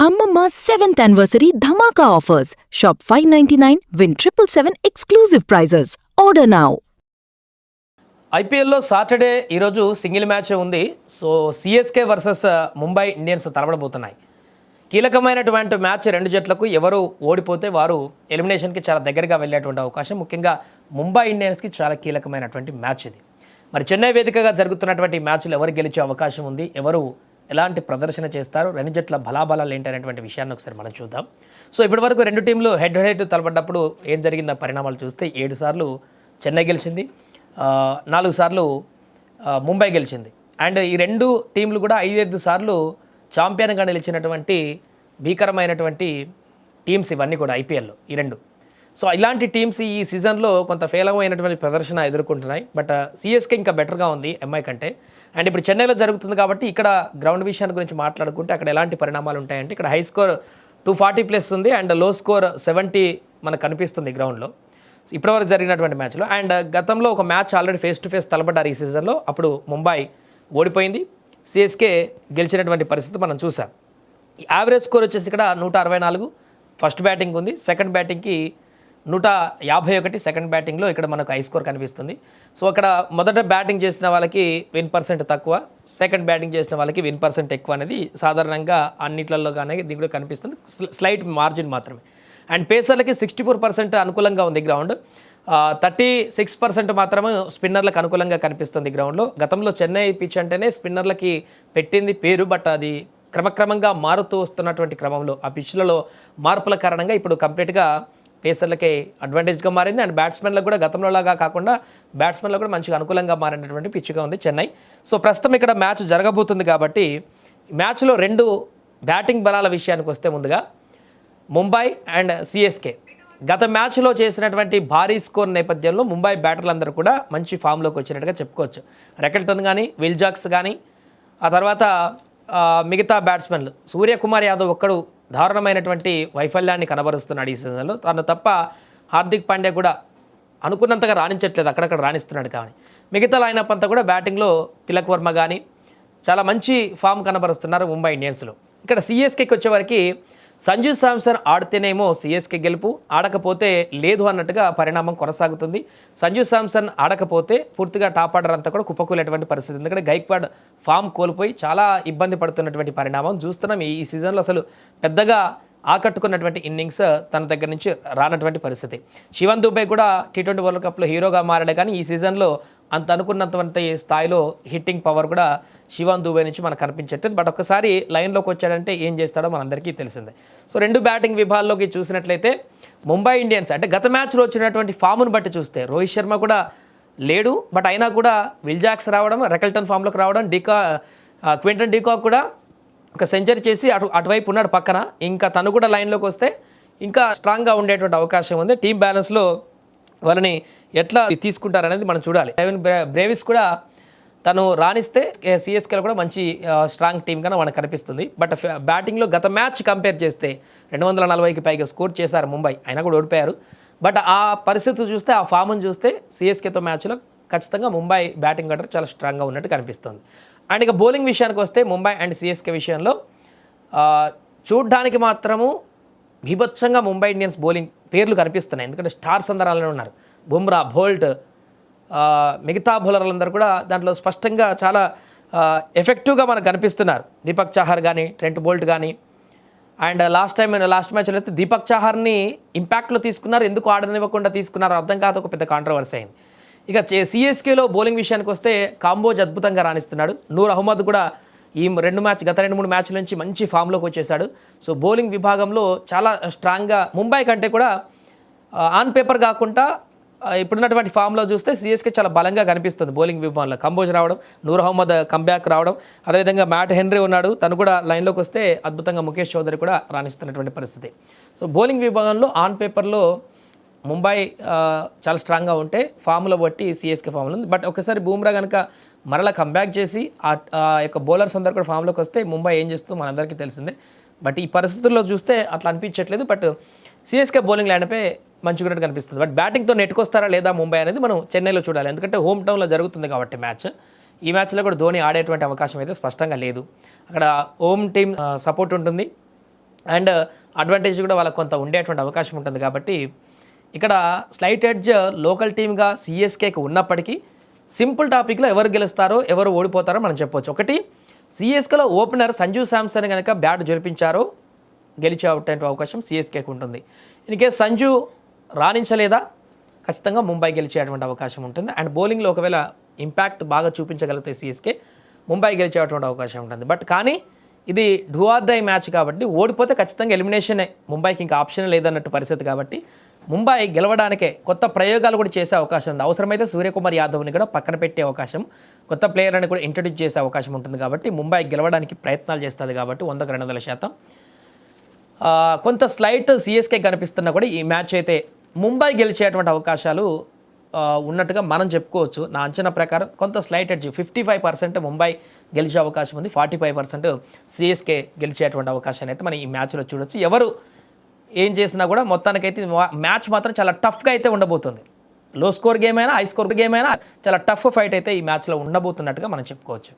Ammamma 7th anniversary Dhamaka offers. Shop 599, win 777 exclusive prizes. Order now. ఐపీఎల్లో Saturday ఈరోజు single match ఉంది. So CSK versus Mumbai Indians తలపడబోతున్నాయి. కీలకమైనటువంటి match రెండు జట్లకు. ఎవరు ఓడిపోతే వారు ఎలిమినేషన్కి చాలా దగ్గరగా వెళ్ళేటువంటి అవకాశం. ముఖ్యంగా ముంబై ఇండియన్స్కి చాలా కీలకమైనటువంటి మ్యాచ్ ఇది. మరి చెన్నై వేదికగా జరుగుతున్నటువంటి మ్యాచ్లో ఎవరు గెలిచే అవకాశం ఉంది, ఎవరు ఎలాంటి ప్రదర్శన చేస్తారు, రెండు జట్ల బలాబలాలు ఏంటనేటువంటి విషయాన్ని ఒకసారి మనం చూద్దాం. సో ఇప్పటివరకు రెండు టీంలు హెడ్ టు హెడ్ తలపడ్డప్పుడు ఏం జరిగిందో పరిణామాలు చూస్తే 7 సార్లు చెన్నై గెలిచింది, 4 సార్లు ముంబై గెలిచింది. అండ్ ఈ రెండు టీంలు కూడా 5 సార్లు ఛాంపియన్గా నిలిచినటువంటి భీకరమైనటువంటి టీమ్స్ ఇవన్నీ కూడా ఐపీఎల్లో ఈ రెండు. సో ఇలాంటి టీమ్స్ ఈ సీజన్లో కొంత ఫెయిలమైనటువంటి ప్రదర్శన ఎదుర్కొంటున్నాయి. బట్ సిఎస్కే ఇంకా బెటర్గా ఉంది ఎంఐ కంటే. అండ్ ఇప్పుడు చెన్నైలో జరుగుతుంది కాబట్టి ఇక్కడ గ్రౌండ్ విషయాన్ని గురించి మాట్లాడుకుంటే అక్కడ ఎలాంటి పరిణామాలు ఉంటాయంటే ఇక్కడ హై స్కోర్ 240+ ఉంది అండ్ లో స్కోర్ 70 మనకు కనిపిస్తుంది గ్రౌండ్లో ఇప్పటివరకు జరిగినటువంటి మ్యాచ్లో. అండ్ గతంలో ఒక match already face to face తలపడ్డారు ఈ సీజన్లో. అప్పుడు ముంబై ఓడిపోయింది, సిఎస్కే గెలిచినటువంటి పరిస్థితి మనం చూసాం. యావరేజ్ స్కోర్ వచ్చేసి ఇక్కడ 164 ఫస్ట్ బ్యాటింగ్ ఉంది, సెకండ్ బ్యాటింగ్కి 151 సెకండ్ బ్యాటింగ్లో ఇక్కడ మనకు హై స్కోర్ కనిపిస్తుంది. సో అక్కడ మొదట బ్యాటింగ్ చేసిన వాళ్ళకి విన్ పర్సెంట్ తక్కువ, సెకండ్ బ్యాటింగ్ చేసిన వాళ్ళకి విన్ పర్సెంట్ ఎక్కువ అనేది సాధారణంగా అన్నిట్లలో కానీ దీంట్లో కనిపిస్తుంది. స్లైట్ మార్జిన్ మాత్రమే. అండ్ పేసర్లకి 64% అనుకూలంగా ఉంది గ్రౌండ్, 36% మాత్రమే స్పిన్నర్లకు అనుకూలంగా కనిపిస్తుంది గ్రౌండ్లో. గతంలో చెన్నై పిచ్ అంటేనే స్పిన్నర్లకి పెట్టింది పేరు, బట్ అది క్రమక్రమంగా మారుతూ వస్తున్నటువంటి క్రమంలో ఆ పిచ్లలో మార్పుల కారణంగా ఇప్పుడు కంప్లీట్గా పేసర్లకే అడ్వాంటేజ్గా మారింది. అండ్ బ్యాట్స్మెన్లకు కూడా గతంలోలాగా కాకుండా బ్యాట్స్మెన్లకు కూడా మంచిగా అనుకూలంగా మారినటువంటి పిచ్గా ఉంది చెన్నై. సో ప్రస్తుతం ఇక్కడ మ్యాచ్ జరగబోతుంది కాబట్టి మ్యాచ్లో రెండు బ్యాటింగ్ బలాల విషయానికి వస్తే ముందుగా ముంబై అండ్ సిఎస్కే గత మ్యాచ్లో చేసినటువంటి భారీ స్కోర్ నేపథ్యంలో ముంబై బ్యాటర్లందరూ కూడా మంచి ఫామ్లోకి వచ్చినట్టుగా చెప్పుకోవచ్చు. రెకెల్టన్ కానీ, విల్జాక్స్ కానీ, ఆ తర్వాత మిగతా బ్యాట్స్మెన్లు సూర్యకుమార్ యాదవ్ ఒక్కడు దారుణమైనటువంటి వైఫల్యాన్ని కనబరుస్తున్నాడు ఈ సీజన్లో. తను తప్ప హార్దిక్ పాండ్యా కూడా అనుకున్నంతగా రాణించట్లేదు, అక్కడక్కడ రాణిస్తున్నాడు. కానీ మిగతా లైనప్ అంతా కూడా బ్యాటింగ్లో తిలక్ వర్మ కానీ చాలా మంచి ఫామ్ కనబరుస్తున్నారు ముంబై ఇండియన్స్లో. ఇక్కడ సిఎస్కేకి వచ్చేవరకు సంజు శాంసన్ ఆడితేనేమో సిఎస్కే గెలుపు, ఆడకపోతే లేదు అన్నట్టుగా పరిణామం కొనసాగుతుంది. సంజు శాంసన్ ఆడకపోతే పూర్తిగా టాప్ ఆర్డర్ అంతా కూడా కుప్పకూలేటువంటి పరిస్థితి. ఎందుకంటే గైక్వాడ్ ఫామ్ కోల్పోయి చాలా ఇబ్బంది పడుతున్నటువంటి పరిణామం చూస్తున్నాం. ఈ సీజన్లో అసలు పెద్దగా ఆకట్టుకున్నటువంటి ఇన్నింగ్స్ తన దగ్గర నుంచి రానటువంటి పరిస్థితి. శివన్ దుబే కూడా T20 వరల్డ్ కప్లో హీరోగా మారాడు, కానీ ఈ సీజన్లో అంత అనుకున్నంత స్థాయిలో హిట్టింగ్ పవర్ కూడా శివన్ దుబే నుంచి మనకు కనిపించట్లేదు. బట్ ఒక్కసారి లైన్లోకి వచ్చాడంటే ఏం చేస్తాడో మనందరికీ తెలిసిందే. సో రెండు బ్యాటింగ్ విభాగాల్లోకి చూసినట్లయితే ముంబై ఇండియన్స్ అంటే గత మ్యాచ్లో వచ్చినటువంటి ఫామ్ను బట్టి చూస్తే రోహిత్ శర్మ కూడా లేడు, బట్ అయినా కూడా విల్జాక్స్ రావడం, రెకెల్టన్ ఫామ్లోకి రావడం, క్వింటన్ డికాక్ కూడా ఒక సెంచరీ చేసి అటువైపు ఉన్నాడు పక్కన. ఇంకా తను కూడా లైన్లోకి వస్తే ఇంకా స్ట్రాంగ్గా ఉండేటువంటి అవకాశం ఉంది. టీమ్ బ్యాలెన్స్లో వాళ్ళని ఎట్లా తీసుకుంటారనేది మనం చూడాలి. డెవిన్ బ్రేవిస్ కూడా తను రాణిస్తే సిఎస్కేలో కూడా మంచి స్ట్రాంగ్ టీమ్గా మనకు కనిపిస్తుంది. బట్ బ్యాటింగ్లో గత మ్యాచ్ కంపేర్ చేస్తే 240కి పైగా స్కోర్ చేశారు ముంబై, అయినా కూడా ఓడిపోయారు. బట్ ఆ పరిస్థితి చూస్తే, ఆ ఫామ్ను చూస్తే సిఎస్కేతో మ్యాచ్లో ఖచ్చితంగా ముంబై బ్యాటింగ్ ఆర్డర్ చాలా స్ట్రాంగ్గా ఉన్నట్టు కనిపిస్తుంది. అండ్ ఇక బౌలింగ్ విషయానికి వస్తే ముంబై అండ్ సిఎస్కే విషయంలో చూడ్డానికి మాత్రము బీభత్సంగా ముంబై ఇండియన్స్ బౌలింగ్ పేర్లు కనిపిస్తున్నాయి. ఎందుకంటే స్టార్స్ అందరూ అలానే ఉన్నారు. బుమ్రా, బోల్ట్, మిగతా బౌలర్లందరూ కూడా దాంట్లో స్పష్టంగా చాలా ఎఫెక్టివ్గా మనకు కనిపిస్తున్నారు. దీపక్ చాహర్ కానీ, ట్రెంట్ బోల్ట్ కానీ. అండ్ లాస్ట్ మ్యాచ్లో అయితే దీపక్ చాహర్ని ఇంపాక్ట్లో తీసుకున్నారు, ఎందుకు ఆడనివ్వకుండా తీసుకున్నారో అర్థం కాదు, ఒక పెద్ద కాంట్రవర్సీ అయింది. ఇక సిఎస్కేలో బౌలింగ్ విషయానికి వస్తే కాంబోజ్ అద్భుతంగా రాణిస్తున్నాడు. నూర్ అహ్మద్ కూడా ఈ గత 2-3 మ్యాచ్ల నుంచి మంచి ఫామ్లోకి వచ్చేసాడు. సో బౌలింగ్ విభాగంలో చాలా స్ట్రాంగ్గా ముంబై కంటే కూడా ఆన్ పేపర్ కాకుండా ఇప్పుడున్నటువంటి ఫామ్లో చూస్తే సిఎస్కే చాలా బలంగా కనిపిస్తుంది. బౌలింగ్ విభాగంలో కంబోజ్ రావడం, నూర్ అహ్మద్ కంబ్యాక్ రావడం, అదేవిధంగా మ్యాట్ హెన్రీ ఉన్నాడు, తను కూడా లైన్లోకి వస్తే అద్భుతంగా ముఖేష్ చౌదరి కూడా రాణిస్తున్నటువంటి పరిస్థితి. సో బౌలింగ్ విభాగంలో ఆన్ పేపర్లో ముంబై చాలా స్ట్రాంగ్గా ఉంటే ఫామ్లో బట్టి సిఎస్కే ఫామ్లో ఉంది. బట్ ఒకసారి బూమ్రా కనుక మరలా కంబ్యాక్ చేసి ఆ యొక్క బౌలర్స్ అందరూ కూడా ఫామ్లోకి వస్తే ముంబై ఏం చేస్తుందో మనందరికీ తెలిసిందే. బట్ ఈ పరిస్థితుల్లో చూస్తే అట్లా అనిపించట్లేదు. బట్ సిఎస్కే బౌలింగ్ లైనపే మంచిగా ఉన్నట్టు కనిపిస్తుంది. బట్ బ్యాటింగ్తో నెట్టుకొస్తారా లేదా ముంబై అనేది మనం చెన్నైలో చూడాలి. ఎందుకంటే హోమ్ టౌన్లో జరుగుతుంది కాబట్టి మ్యాచ్. ఈ మ్యాచ్లో కూడా ధోని ఆడేటువంటి అవకాశం అయితే స్పష్టంగా లేదు. అక్కడ హోమ్ టీమ్ సపోర్ట్ ఉంటుంది. అండ్ అడ్వాంటేజ్ కూడా వాళ్ళకి కొంత ఉండేటువంటి అవకాశం ఉంటుంది కాబట్టి ఇక్కడ స్లైట్ ఎడ్జ్ లోకల్ టీమ్గా సిఎస్కేకి ఉన్నప్పటికీ సింపుల్ టాపిక్లో ఎవరు గెలుస్తారో ఎవరు ఓడిపోతారో మనం చెప్పొచ్చు. ఒకటి, సిఎస్కేలో ఓపెనర్ సంజు శాంసన్ కనుక బ్యాట్ జరిపించారో గెలిచేటువంటి అవకాశం సిఎస్కేకి ఉంటుంది. ఇన్ కేస్ సంజు రాణించలేదా ఖచ్చితంగా ముంబై గెలిచేటువంటి అవకాశం ఉంటుంది. అండ్ బౌలింగ్లో ఒకవేళ ఇంపాక్ట్ బాగా చూపించగలిగితే సిఎస్కే ముంబై గెలిచేటువంటి అవకాశం ఉంటుంది. బట్ కానీ ఇది డూ ఆర్ డై మ్యాచ్ కాబట్టి ఓడిపోతే ఖచ్చితంగా ఎలిమినేషనే, ముంబైకి ఇంకా ఆప్షన్ లేదన్నట్టు పరిస్థితి కాబట్టి ముంబై గెలవడానికే కొత్త ప్రయోగాలు కూడా చేసే అవకాశం ఉంది. అవసరమైతే సూర్యకుమార్ యాదవ్ని కూడా పక్కన పెట్టే అవకాశం, కొత్త ప్లేయర్ని కూడా ఇంట్రడ్యూస్ చేసే అవకాశం ఉంటుంది కాబట్టి ముంబై గెలవడానికి ప్రయత్నాలు చేస్తుంది కాబట్టి 100కు 200%. కొంత స్లైట్ సిఎస్కే కనిపిస్తున్నా కూడా ఈ మ్యాచ్ అయితే ముంబై గెలిచేటువంటి అవకాశాలు ఉన్నట్టుగా మనం చెప్పుకోవచ్చు. నా అంచనా ప్రకారం కొంత స్లైట్ ఎడ్జ్ 55% ముంబై గెలిచే అవకాశం ఉంది, 45% సిఎస్కే గెలిచేటువంటి అవకాశాన్ని అయితే మనం ఈ మ్యాచ్లో చూడొచ్చు. ఎవరు ఏం చేసినా కూడా మొత్తానికైతే మ్యాచ్ మాత్రం చాలా టఫ్గా అయితే ఉండబోతుంది. లో స్కోర్ గేమ్ అయినా హై స్కోర్ గేమ్ అయినా చాలా టఫ్ ఫైట్ అయితే ఈ మ్యాచ్లో ఉండబోతున్నట్టుగా మనం చెప్పుకోవచ్చు.